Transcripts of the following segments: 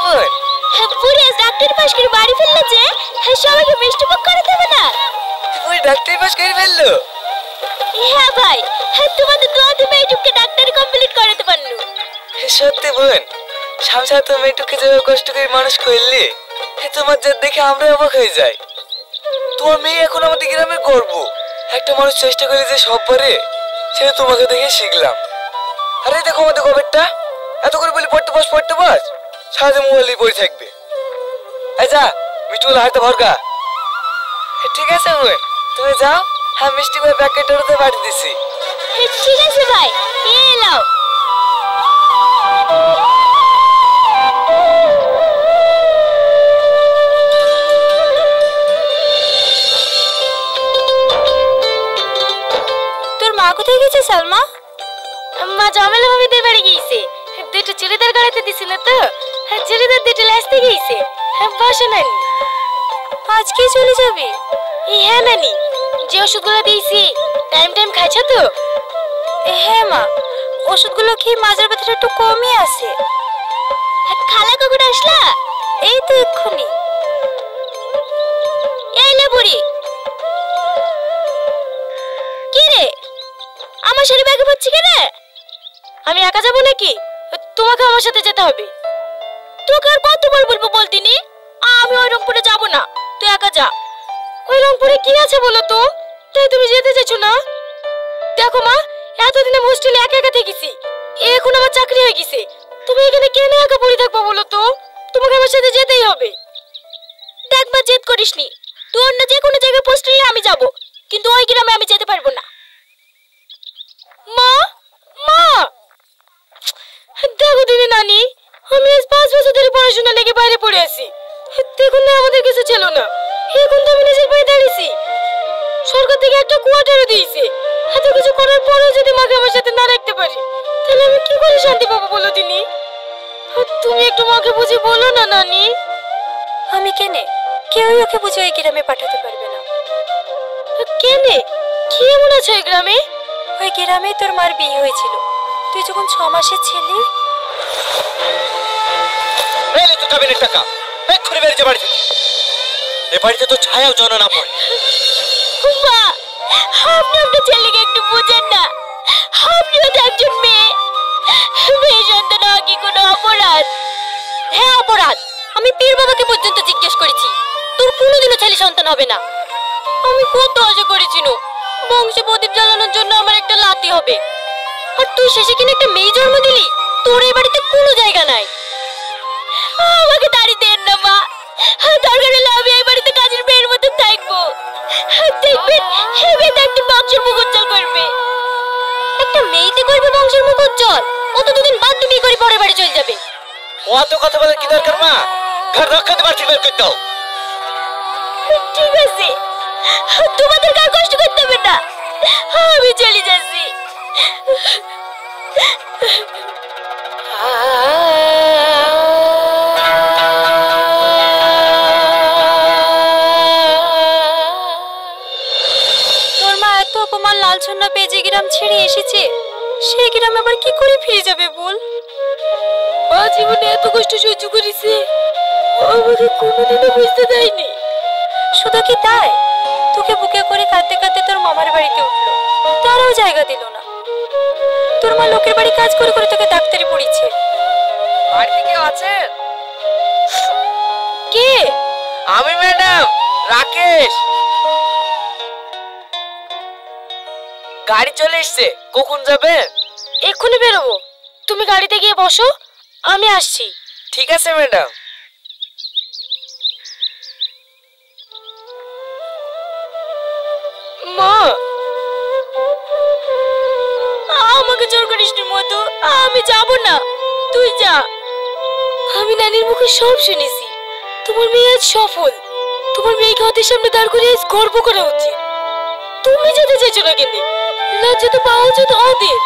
বোন? বুড়ি আজ ডাক্তারি পাশ করে বাড়ি ফিরলে যে সবাইকে মিষ্টি মুখ করে দেবে না? বুড়ি ডাক্তারি পাশ করে ফেললো? হ্যাঁ ভাই, তোমাদের দোয়াতে মেয়েটুককে ডাক্তারি কমপ্লিট করাতে পারলো। সত্যি বোন, সংসার তো মেয়েটুককে যেভাবে কষ্ট করে মানুষ করলে তোমার যা দেখে আমরা অবাক হয়ে যাই। তোমার মেয়ে এখন আমাদের গ্রামের গর্ব। একটা মানুষ চেষ্টা করে যে সব পারে, সেটা তোমাকে দেখে শিখলাম। আরে দেখো আমাদের গবেরটা, এত করে বলি পড়তে বস সারাদিন মোবাইলেই পড়ে থাকবে। এই যা মিষ্টিগুলো হাতে ভরগা। ঠিক আছে বোন, তুমি যাও, হ্যাঁ মিষ্টি করে প্যাকেট ওরতে পাঠিয়ে দিছি। ঠিক আছে ভাই, এলাও। তোর মা কোথায় গেছে সালমা? মা জামেলা ভাবিদের বাড়ি গিয়েছে। দুটো চুড়িদার গাড়িতে দিছিল তো, চুড়িদার দুটো লাসতে গিয়েছে। বসো নানি। আজকে চলে যাবে? হ্যাঁ নানি, যে ওষুধগুলো দিয়েছি টাইম খাইছো তো? হ্যাঁ মা, ওষুধগুলো খেয়ে মাজার ব্যথাটা একটু কমই আছে। খালা কখন আসলা? এই তো এক্ষুনি। এলে বুড়ি। কি রে, আমার শাড়ি ব্যাগে পড়ছি কেন? আমি একা যাবো নাকি? তোমাকে আমার সাথে যেতে হবে। তোকে আর কতবার বলবো বলতিনি আমি ওই রংপুরে যাবো না, তুই একা যা। ওই রংপুরে কি আছে বলো তো, তাই তুমি যেতে চাইছো না? দেখো মা, এতদিন আমি হোস্টেলে একা একা থেকেছি, এখন আমার চাকরি হয়ে গেছে। তুমি এখানে কেন একা পড়ে থাকবো বলো তো? তোমাকে আমার সাথে যেতেই হবে। দেখবা জেদ করিসনি, তুই অন্য যে কোনো জায়গায় পোস্ট নিয়ে আমি যাব, কিন্তু ওই গ্রামে আমি যেতে পারবো না। মা মা, দেখো দিদি নানি, আমি আজ 5 বছর ধরে পড়াশোনা লেগে বাইরে পড়ে আছি। দেখুন না আমাদের কিছু ছিল না, এখন তো আমি নিজের পায়ে দাঁড়িয়েছি। সরকার থেকে একটা কোয়ার্টারও দিয়েছে। এত কিছু করার পরেও যদি মাকে আমার সাথে না রাখতে পারি, তাহলে আমি কি করে শান্তি পাবো বলো দিনি? তুমি একটু মাকে বুঝে বলো না নানি। আমি কেনে? কেউই ওকে বুঝে ওই গ্রামে পাঠাতে পারবে না। কেনে? কি এমন আছে ওই গ্রামে? ওই গ্রামে তোর মার বিয়ে হয়েছিল, তুই যখন 6 মাসের ছেলে। এই তো কাবিনের টাকা এক্ষুনি বেরিয়ে যা বাড়ি থেকে। এ বাড়িতে তো ছায়াও জন না পড়ে। মা, আপনি আপনার ছেলেকে একটু বুঝেন না, আপনিও তো একজন মেয়ে। মেয়ে সন্তান হওয়া কি কোনো অপরাধ? হ্যাঁ অপরাধ। আমি পীর বাবাকে পর্যন্ত জিজ্ঞেস করেছি, তোর কোনোদিনও ছেলে সন্তান হবে না। আমি কত আশা করেছিল বংশে প্রদীপ জ্বালানোর জন্য আমার একটা লাতি হবে, আর তুই শেষে কিনে একটা মেয়ে জন্ম দিলি। তোর এই বাড়িতে কোনো জায়গা নাই। আমাকে দাড়ি দেন না মা, দরকার হলে আমি এই বাড়িতে কাজের মেয়ের মতো থাকবো। দেখবেন এই মেয়েটা একটা বংশের মুখ উজ্জ্বল করবে। একটা মেয়েতে করবে বংশের মুখ উজ্জ্বল? ও তো 2 দিন বাদ বিয়ে করে পরের বাড়ি চলে যাবে। ও এত কথা বলার কি দরকার মা? ঘর রক্ষা দেবার ঠিক বের করে দাও। ঠিক আছে, তোমাদের কার কষ্ট করতে হবে না, আমি চলে যাচ্ছি। তোর মা এত অপমান লালছন্না পেয়ে যে গ্রাম ছেড়ে এসেছে, সেই গ্রামে আবার কি করে ফিরে যাবে বল? মা জীবনে এত কষ্ট সহ্য করেছে, আমাকে কোনোদিনও বুঝতে দেয়নি। শুধু কি তাই, তোকে বুকে করে কাঁদতে কাঁদতে তোর মামার বাড়িতে উঠলো, তারাও জায়গা দিল না। তোর মা লোকের বাড়ি কাজ করে করে তোকে ডাক্তারি পড়িয়েছে। বাড়িতে কেউ আছেন? কে? আমি ম্যাডাম, রাকেশ। গাড়ি চলে এসছে, কখন যাবেন? এক্ষুনি বেরোবো, তুমি গাড়িতে গিয়ে বসো, আমি আসছি। ঠিক আছে ম্যাডাম। মা, আমাকে জোর করিস নি মধু, আমি যাব না, তুই যা। আমি নানির মুখে সব শুনেছি, তোমার মেয়ে আজ সফল। তোমার মেয়েকে ওদের সামনে দাঁড় করে আজ গর্ব করা উচিত। তুমি যেতে চাইছো না কেন? লজ্জা তো পাওয়া উচিত ওদের।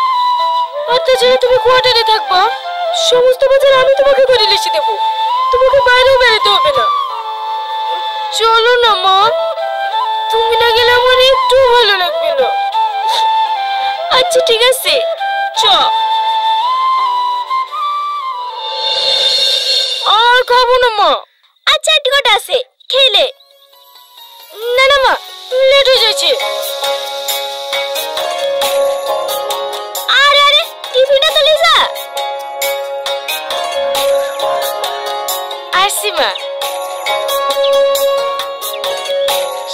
আর তাছাড়া তুমি কোয়ার্টারে থাকবা, সমস্ত বাজার আমি তোমাকে করে লিখে দেবো, তোমাকে বাইরেও বেরোতে হবে না। চলো না মা, তুমি না গেলে আমার একটু ভালো লাগবে না। আচ্ছা ঠিক আছে, চ। আর না মা। আচ্ছা একটু কটা আছে খেলে। না না মা, লেট হয়ে যাচ্ছে। আরে আরে টিফিনটা তো লিজা। আসছি মা।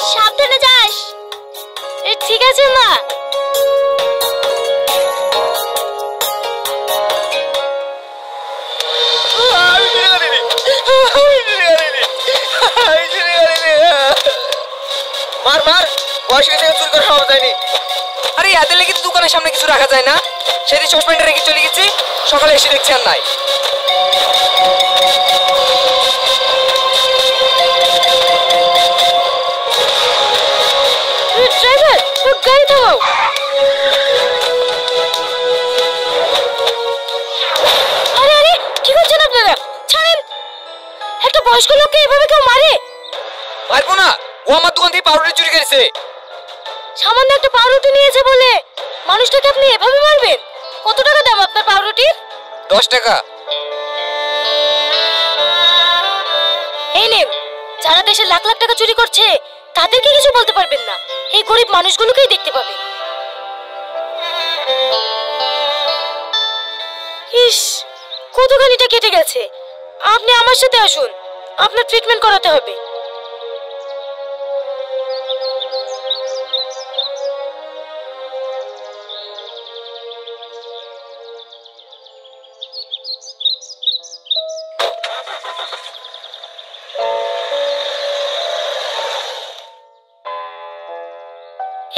সাবধানে যাস। ঠিক আছে মা। মার মার, বয়স থেকে চুরি করা সম্ভব যায়নি। আরে এত লেগে দোকানের সামনে কিছু রাখা যায় না? সেদিন সসপ্যানটা রেখে চলে গেছি, সকালে এসে দেখছি আর নাই। ড্রাইভার, গাড়ি থামাও। আরে আরে কি করছেন আপনারা? ছাড়েন। একটা বয়স্ক লোককে এভাবে কেউ মারে? মারবো না, ও আমার দোকান থেকে পাউরুটি চুরি করেছে। সামান্য একটা পাউরুটি নিয়েছে বলে মানুষটাকে আপনি এভাবে মারবেন? কত টাকা দাম আপনার পাউরুটির? 10 টাকা। এই নেন, যারা দেশে লাখ লাখ টাকা চুরি করছে তাদেরকে কিছু বলতে পারবেন না, এই গরিব মানুষগুলোকেই দেখতে পাবেন। ইস, কতখানিটা কেটে গেছে। আপনি আমার সাথে আসুন, আপনার ট্রিটমেন্ট করাতে হবে।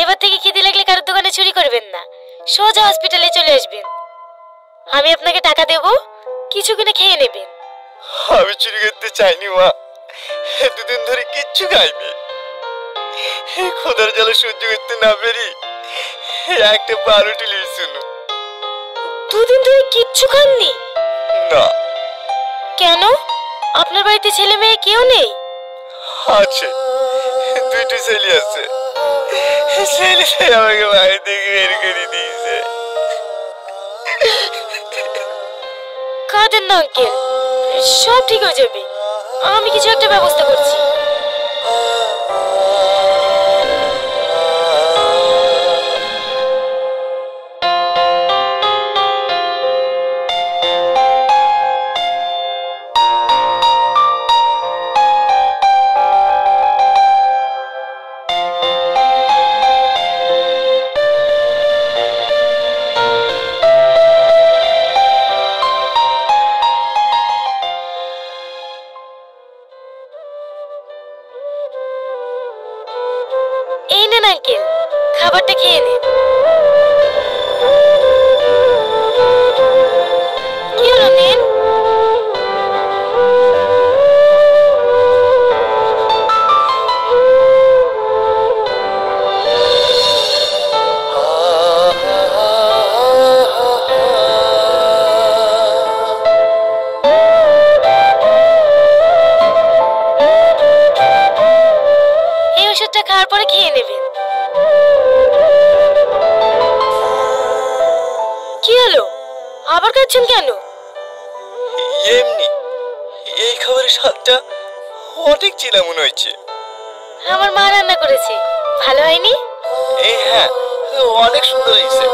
এবার থেকে খিদে লাগলে কারোর দোকানে চুরি করবেন না, সোজা হসপিটালে চলে আসবেন। আমি আপনাকে টাকা দেব, কিছু কিনে খেয়ে নেবেন। আমি চুরি করতে চাইনি মা, দুদিন ধরে কিচ্ছু খাইনি। খোদার জ্বালা সহ্য করতে না পেরে একটা পাউরুটি লিয়েছিল। দুদিন ধরে কিচ্ছু খাননি? না। কেন? আপনার বাড়িতে ছেলে মেয়ে কেউ নেই? আছে, দুইটা ছেলে আছে। ছেলে আমাকে বাড়ি থেকে বের করে দিয়েছে। কাঁদেন না আঙ্কেল, সব ঠিক হয়ে যাবে। আমি কিছু একটা ব্যবস্থা করছি। এই নেন আঙ্কেল, খাবারটা খেয়ে নিন। কি হলো, নিন। এই ওষুধটা খাওয়ার পরে খেয়ে নেবেন। কি হলো, আবার খাচ্ছেন কেন? এমনি, এই খাবারের স্বাদটা অনেক চেনা মনে হচ্ছে। আমার মা রান্না করেছে, ভালো হয়নি? এই হ্যাঁ, অনেক সুন্দর হয়েছে।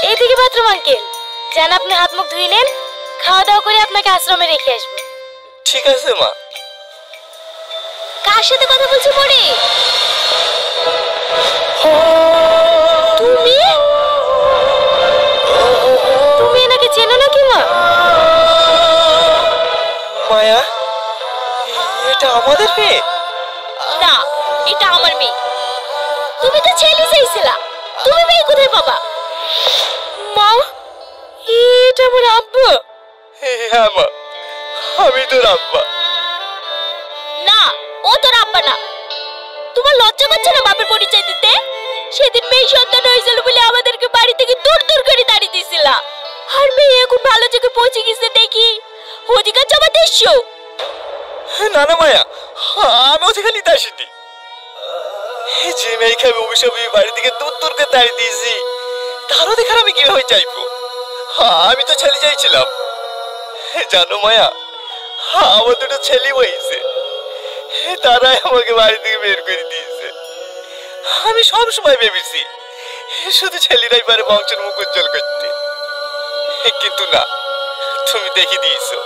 এইদিকে বাথরুম আঙ্কেল, যান আপনি হাত মুখ ধুয়ে নেন, খাওয়া দাওয়া করে আপনাকে আশ্রমে রেখে আসবো। ঠিক আছে মা। কার সাথে কথা বলছো পরে? তুমি তুমি এনাকে চেনো নাকি মা? মায়া, এটা আমাদের মেয়ে? না, এটা আমার মেয়ে। তুমি তো ছেলে চাইছিলা, তুমি মেয়ে কোথায় পাবা? মা, এটা আমার আব্বা। হ্যাঁ মা, আমি তোর আব্বা। না, ও তোর আব্বা না। তোমার লজ্জা করছে না বাপের পরিচয় দিতে? সেদিন মেয়ে সন্তান হয়েছিল বলে আমাদেরকে বাড়ি থেকে দূর দূর করে তাড়িয়ে দিয়েছিলা। আর মেয়ে এখন ভালো জায়গায় পৌঁছে গেছে দেখি অধিকার জমা দিচ্ছো। না না মায়া, আমি ওদিকে নিতে আসিনি। যে মেয়েকে আমি অভিশাপ বাড়ি থেকে দূর দূর করে দাঁড়িয়ে দিয়েছি, তারও দেখার আমি কিভাবে চাইবো? আমি তো ছেলে চাইছিলাম। জানো মায়া, আমার দুটো ছেলে হয়েছে, তারাই আমাকে বাড়ি থেকে বের করে দিয়েছে। আমি সব সময় ভেবেছি শুধু ছেলেরাই পারে বংশের মুখ উজ্জ্বল করতে, কিন্তু না, তুমি দেখে দিয়েছো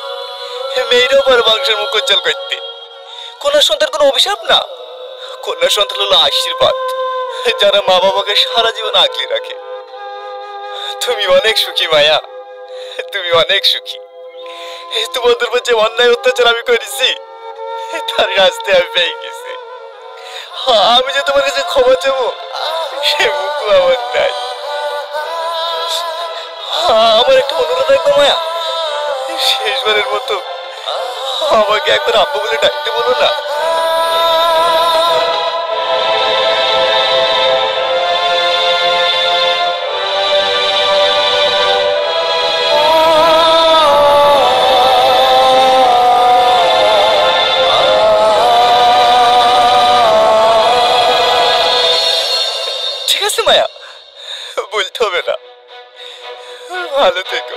মেয়েরাও পারে বংশের মুখ উজ্জ্বল করতে। কন্যা সন্তান কোনো অভিশাপ না, কন্যা সন্তান হলো আশীর্বাদ, যারা মা বাবাকে সারা জীবন আগলে রাখে। তুমি অনেক সুখী মায়া, তুমি অনেক সুখী। তোমাদের উপর যে অন্যায় অত্যাচার আমি করেছি, তার শাস্তি আমি পেয়ে গেছি। আমি যে তোমার কাছে ক্ষমা চাবো, সে মুখও আমার নাই। আমার একটা অনুরোধ রাখবো মায়া, শেষবারের মতো আমাকে একবার আব্বু বলে ডাকতে বলো না। ঠিক আছে মায়া, বলতে হবে না। ভালো থেকো।